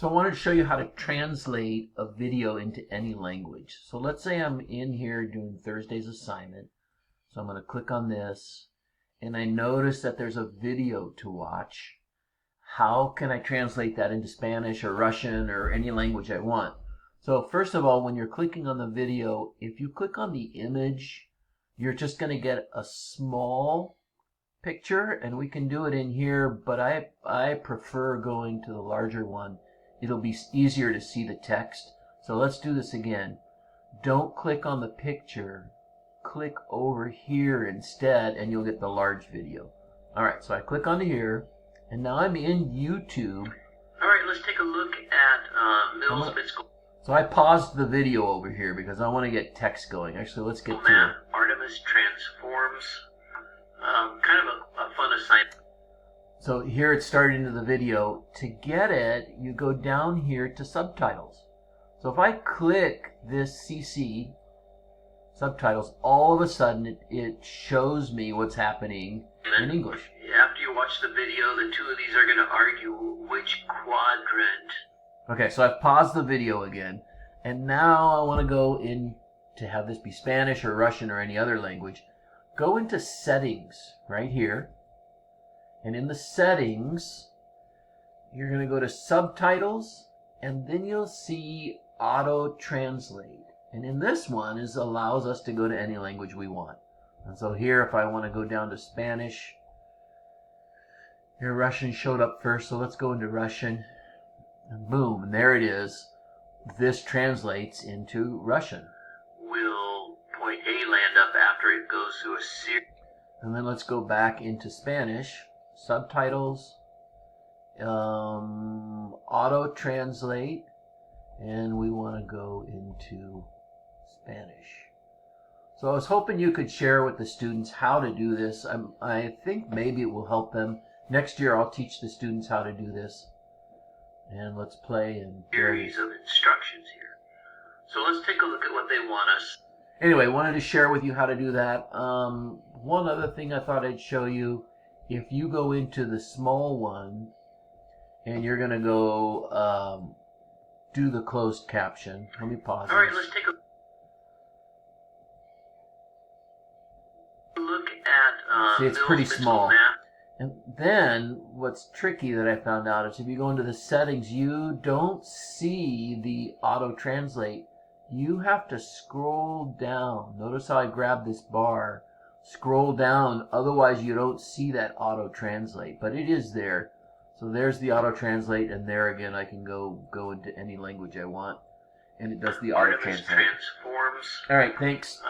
So I wanted to show you how to translate a video into any language. So let's say I'm in here doing Thursday's assignment. So I'm going to click on this, and I notice that there's a video to watch. How can I translate that into Spanish or Russian or any language I want? So first of all, when you're clicking on the video, if you click on the image, you're just going to get a small picture, and we can do it in here, but I prefer going to the larger one. It'll be easier to see the text. So let's do this again. Don't click on the picture. Click over here instead, and you'll get the large video. All right, so I click onto here, and now I'm in YouTube. All right, let's take a look at Mills Physical. So I paused the video over here because I want to get text going. Actually, let's get to it. Artemis Transforms. Kind of a fun assignment. So here it started into the video. To get it, you go down here to subtitles. So if I click this CC, subtitles, all of a sudden it shows me what's happening in English. After you watch the video, the two of these are going to argue which quadrant. Okay, so I've paused the video again, and now I want to go in to have this be Spanish or Russian or any other language. Go into settings right here, and in the settings, you're going to go to subtitles, and then you'll see auto translate. And in this one allows us to go to any language we want. And so here, if I want to go down to Spanish, here Russian showed up first, so let's go into Russian. And boom, and there it is. This translates into Russian. Will point A land up after it goes through a series? And then let's go back into Spanish. Subtitles, auto translate, and we want to go into Spanish. So I was hoping you could share with the students how to do this. I think maybe it will help them. Next year I'll teach the students how to do this. And let's play and series of instructions here. So let's take a look at what they want us. Anyway, wanted to share with you how to do that. One other thing I thought I'd show you. If you go into the small one and you're going to go do the closed caption. Let me pause. All right, let's take a look at see, it's pretty small. Map. And then what's tricky that I found out is if you go into the settings, you don't see the auto translate. You have to scroll down. Notice how I grabbed this bar. Scroll down, otherwise you don't see that auto translate, but it is there. So there's the auto translate, and there again I can go into any language I want, and it does the auto translate. Transforms. All right, thanks.